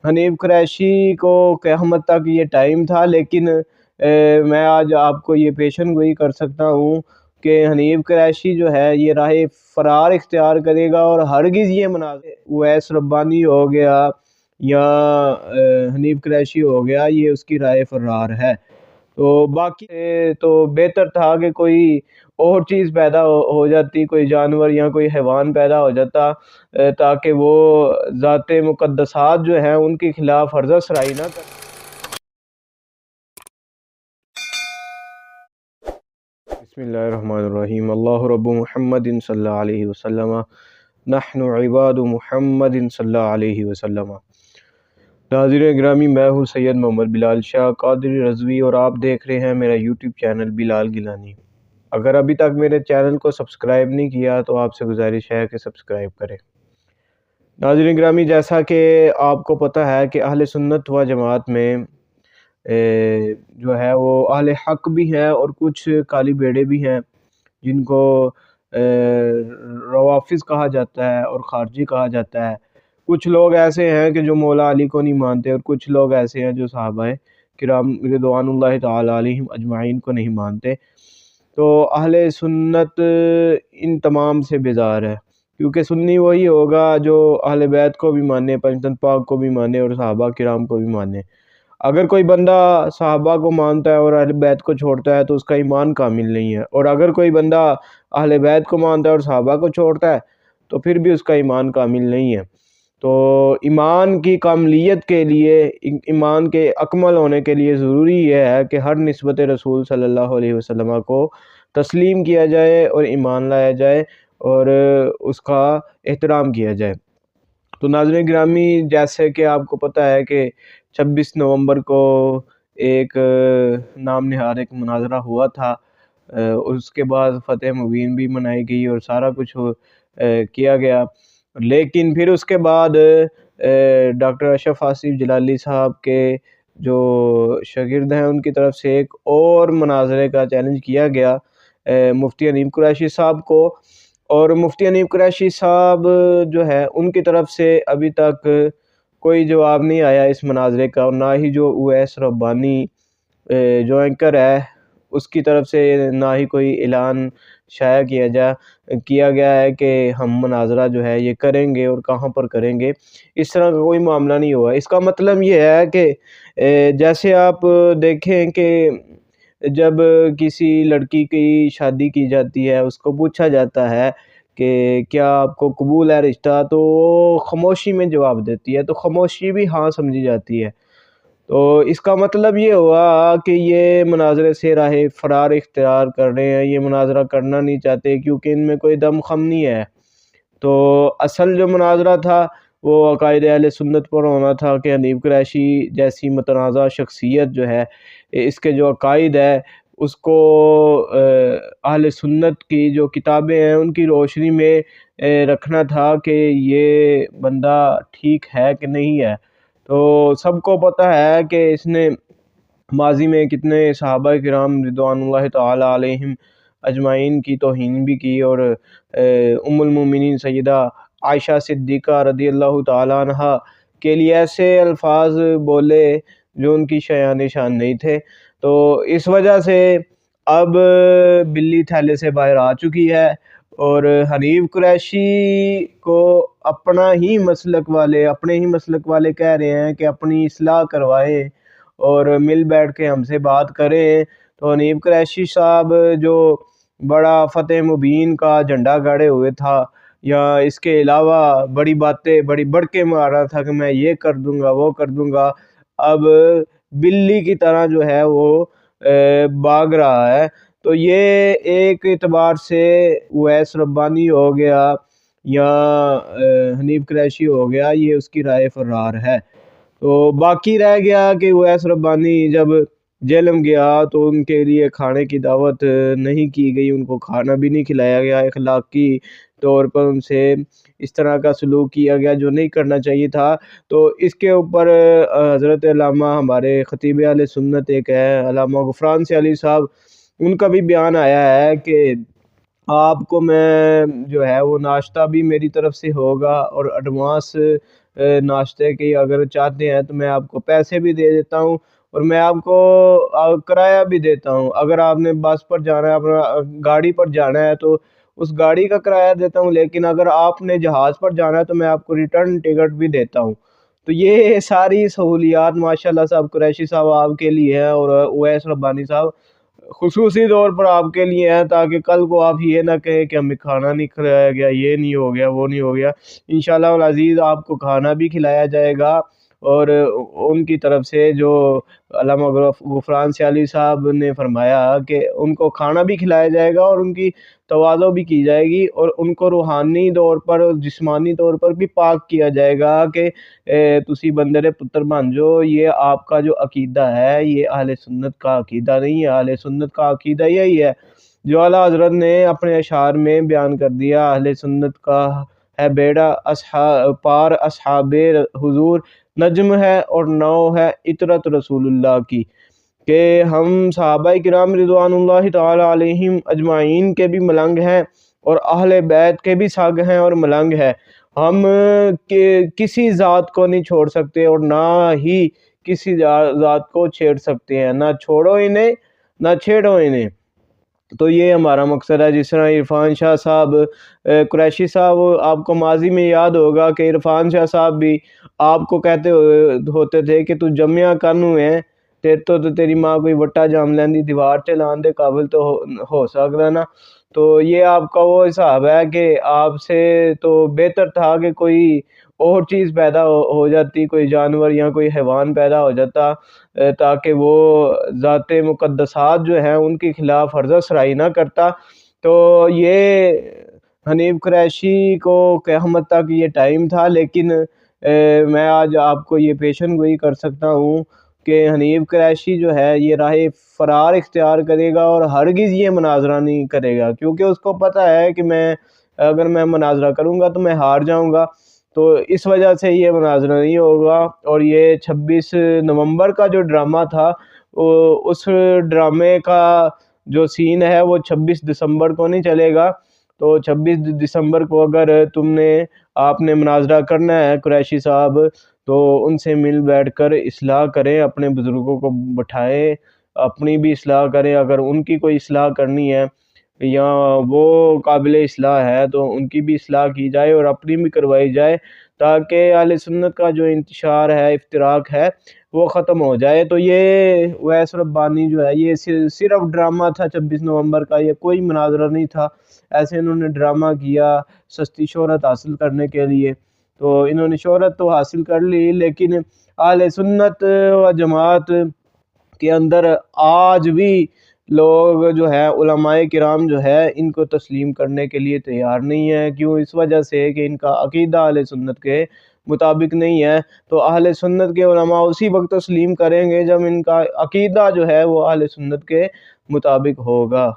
حنیف قریشی کو قیامت تک یہ ٹائم تھا، لیکن میں آج آپ کو یہ پیشن گوئی کر سکتا ہوں کہ حنیف قریشی جو ہے یہ راہ فرار اختیار کرے گا، اور ہرگز یہ مناظر اویس ربانی ہو گیا یا حنیف قریشی ہو گیا یہ اس کی راہ فرار ہے۔ تو باقی تو بہتر تھا کہ کوئی اور چیز پیدا ہو جاتی، کوئی جانور یا کوئی حیوان پیدا ہو جاتا، تاکہ وہ ذات مقدسات جو ہیں ان کے خلاف ہرزہ سرائی نہ کر۔ بسم اللہ الرحمن الرحیم، اللہ رب محمد صلی اللہ علیہ وسلم، نحن عباد محمد صلی اللہ علیہ وسلم۔ ناظرین گرامی، میں ہوں سید محمد بلال شاہ قادری رضوی، اور آپ دیکھ رہے ہیں میرا یوٹیوب چینل بلال گیلانی۔ اگر ابھی تک میرے چینل کو سبسکرائب نہیں کیا تو آپ سے گزارش ہے کہ سبسکرائب کریں۔ ناظرین گرامی، جیسا کہ آپ کو پتہ ہے کہ اہل سنت و جماعت میں جو ہے وہ اہل حق بھی ہیں اور کچھ کالی بیڑے بھی ہیں جن کو روافظ کہا جاتا ہے اور خارجی کہا جاتا ہے۔ کچھ لوگ ایسے ہیں کہ جو مولا علی کو نہیں مانتے، اور کچھ لوگ ایسے ہیں جو صحابہ کرام رضوان اللہ تعالی علیہم اجمعین کو نہیں مانتے۔ تو اہل سنت ان تمام سے بیزار ہے، کیونکہ سنی وہی ہوگا جو اہل بیت کو بھی مانے، پنجتن پاک کو بھی مانے اور صحابہ کرام کو بھی مانے۔ اگر کوئی بندہ صحابہ کو مانتا ہے اور اہل بیت کو چھوڑتا ہے تو اس کا ایمان کامل نہیں ہے، اور اگر کوئی بندہ اہل بیت کو مانتا ہے اور صحابہ کو چھوڑتا ہے تو پھر بھی اس کا ایمان کامل نہیں ہے۔ تو ایمان کی کاملیت کے لیے، ایمان کے اکمل ہونے کے لیے ضروری یہ ہے کہ ہر نسبت رسول صلی اللہ علیہ وسلم کو تسلیم کیا جائے اور ایمان لایا جائے اور اس کا احترام کیا جائے۔ تو ناظرین گرامی، جیسے کہ آپ کو پتہ ہے کہ 26 نومبر کو ایک نام نہاد ایک مناظرہ ہوا تھا، اس کے بعد فتح مبین بھی منائی گئی اور سارا کچھ کیا گیا، لیکن پھر اس کے بعد ڈاکٹر اشرف آصف جلالی صاحب کے جو شاگرد ہیں ان کی طرف سے ایک اور مناظرے کا چیلنج کیا گیا مفتی حنیف قریشی صاحب کو، اور مفتی حنیف قریشی صاحب جو ہے ان کی طرف سے ابھی تک کوئی جواب نہیں آیا اس مناظرے کا، اور نہ ہی جو اویس ربانی جو اینکر ہے اس کی طرف سے نہ ہی کوئی اعلان شائع کیا گیا ہے کہ ہم مناظرہ جو ہے یہ کریں گے اور کہاں پر کریں گے۔ اس طرح کا کوئی معاملہ نہیں ہوا۔ اس کا مطلب یہ ہے کہ جیسے آپ دیکھیں کہ جب کسی لڑکی کی شادی کی جاتی ہے، اس کو پوچھا جاتا ہے کہ کیا آپ کو قبول ہے رشتہ، تو وہ خاموشی میں جواب دیتی ہے، تو خاموشی بھی ہاں سمجھی جاتی ہے۔ تو اس کا مطلب یہ ہوا کہ یہ مناظرے سے راہ فرار اختیار کر رہے ہیں، یہ مناظرہ کرنا نہیں چاہتے کیونکہ ان میں کوئی دم خم نہیں ہے۔ تو اصل جو مناظرہ تھا وہ عقائد اہل سنت پر ہونا تھا کہ حنیف قریشی جیسی متنازع شخصیت جو ہے، اس کے جو عقائد ہے اس کو اہل سنت کی جو کتابیں ہیں ان کی روشنی میں رکھنا تھا کہ یہ بندہ ٹھیک ہے کہ نہیں ہے۔ تو سب کو پتہ ہے کہ اس نے ماضی میں کتنے صحابہ کرام رضوان اللہ تعالی علیہم اجمعین کی توہین بھی کی، اور ام المومنین سیدہ عائشہ صدیقہ رضی اللہ تعالی عنہ کے لیے ایسے الفاظ بولے جو ان کی شایان شان نہیں تھے۔ تو اس وجہ سے اب بلی تھیلے سے باہر آ چکی ہے، اور حنیف قریشی کو اپنے ہی مسلک والے کہہ رہے ہیں کہ اپنی اصلاح کروائیں اور مل بیٹھ کے ہم سے بات کریں۔ تو حنیف قریشی صاحب جو بڑا فتح مبین کا جھنڈا گاڑے ہوئے تھا، یا اس کے علاوہ بڑی باتیں بڑی بڑھ کے مار رہا تھا کہ میں یہ کر دوں گا وہ کر دوں گا، اب بلی کی طرح جو ہے وہ بھاگ رہا ہے۔ تو یہ ایک اعتبار سے اویس ربانی ہو گیا یا حنیف قریشی ہو گیا، یہ اس کی راہ فرار ہے۔ تو باقی رہ گیا کہ اویس ربانی جب جیلم گیا تو ان کے لیے کھانے کی دعوت نہیں کی گئی، ان کو کھانا بھی نہیں کھلایا گیا، اخلاقی طور پر ان سے اس طرح کا سلوک کیا گیا جو نہیں کرنا چاہیے تھا۔ تو اس کے اوپر حضرت علامہ ہمارے خطیب اہل سنت ایک ہے علامہ غفران سے علی صاحب، ان کا بھی بیان آیا ہے کہ آپ کو میں جو ہے وہ ناشتہ بھی میری طرف سے ہوگا اور ایڈوانس ناشتے کی اگر چاہتے ہیں تو میں آپ کو پیسے بھی دے دیتا ہوں، اور میں آپ کو کرایہ بھی دیتا ہوں۔ اگر آپ نے بس پر جانا ہے، اپنا گاڑی پر جانا ہے تو اس گاڑی کا کرایہ دیتا ہوں، لیکن اگر آپ نے جہاز پر جانا ہے تو میں آپ کو ریٹرن ٹکٹ بھی دیتا ہوں۔ تو یہ ساری سہولیات ماشاءاللہ صاحب قریشی صاحب آپ کے لیے ہیں، اور اویس ربانی صاحب خصوصی طور پر آپ کے لیے ہیں، تاکہ کل کو آپ یہ نہ کہیں کہ ہمیں کھانا نہیں کھلایا گیا، یہ نہیں ہو گیا، وہ نہیں ہو گیا۔ انشاءاللہ العزیز آپ کو کھانا بھی کھلایا جائے گا، اور ان کی طرف سے جو علامہ غفران سیالی صاحب نے فرمایا کہ ان کو کھانا بھی کھلایا جائے گا، اور ان کی تواضع بھی کی جائے گی، اور ان کو روحانی طور پر جسمانی طور پر بھی پاک کیا جائے گا کہ تسی بندے پتر بن جو۔ یہ آپ کا جو عقیدہ ہے یہ اہل سنت کا عقیدہ نہیں ہے۔ اہل سنت کا عقیدہ یہی ہے جو اعلیٰ حضرت نے اپنے اشعار میں بیان کر دیا۔ اہل سنت کا ہے بیڑا پار اصحاب حضور، نجم ہے اور نو ہے عطرت رسول اللہ کی، کہ ہم صحابہ کرام رضوان اللہ تعالی علیہم اجمعین کے بھی ملنگ ہیں، اور اہل بیت کے بھی سگ ہیں اور ملنگ ہیں۔ ہم کسی ذات کو نہیں چھوڑ سکتے، اور نہ ہی کسی ذات کو چھیڑ سکتے ہیں، نہ چھوڑو انہیں نہ چھیڑو انہیں۔ تو یہ ہمارا مقصد ہے۔ جس طرح عرفان شاہ صاحب قریشی صاحب، آپ کو ماضی میں یاد ہوگا کہ عرفان شاہ صاحب بھی آپ کو کہتے ہوتے تھے کہ تو جمعہ کانو ہے، تیری ماں کوئی وٹا جام لیندی، دیوار چلان دے قابل تو ہو سکتا نا۔ تو یہ آپ کا وہ حساب ہے کہ آپ سے تو بہتر تھا کہ کوئی اور چیز پیدا ہو جاتی، کوئی جانور یا کوئی حیوان پیدا ہو جاتا، تاکہ وہ ذات مقدسات جو ہیں ان کے خلاف عرضہ سرائی نہ کرتا۔ تو یہ حنیف قریشی کو قیامت تک یہ ٹائم تھا، لیکن میں آج آپ کو یہ پیشن گوئی کر سکتا ہوں کہ حنیف قریشی جو ہے یہ راہ فرار اختیار کرے گا، اور ہرگز یہ مناظرہ نہیں کرے گا، کیونکہ اس کو پتہ ہے کہ اگر میں مناظرہ کروں گا تو میں ہار جاؤں گا۔ تو اس وجہ سے یہ مناظرہ نہیں ہوگا۔ اور یہ 26 نومبر کا جو ڈرامہ تھا، اس ڈرامے کا جو سین ہے وہ 26 دسمبر کو نہیں چلے گا۔ تو 26 دسمبر کو اگر آپ نے مناظرہ کرنا ہے قریشی صاحب، تو ان سے مل بیٹھ کر اصلاح کریں، اپنے بزرگوں کو بٹھائیں، اپنی بھی اصلاح کریں۔ اگر ان کی کوئی اصلاح کرنی ہے یا وہ قابل اصلاح ہے تو ان کی بھی اصلاح کی جائے اور اپنی بھی کروائی جائے، تاکہ اہل سنت کا جو انتشار ہے، افتراق ہے، وہ ختم ہو جائے۔ تو یہ اویس ربانی جو ہے یہ صرف ڈرامہ تھا 26 نومبر کا، یہ کوئی مناظرہ نہیں تھا۔ ایسے انہوں نے ڈرامہ کیا سستی شہرت حاصل کرنے کے لیے، تو انہوں نے شہرت تو حاصل کر لی، لیکن اہل سنت و جماعت کے اندر آج بھی لوگ جو ہے علماء کرام جو ہے ان کو تسلیم کرنے کے لیے تیار نہیں ہے۔ کیوں؟ اس وجہ سے کہ ان کا عقیدہ اہل سنت کے مطابق نہیں ہے۔ تو اہل سنت کے علماء اسی وقت تسلیم کریں گے جب ان کا عقیدہ جو ہے وہ اہل سنت کے مطابق ہوگا۔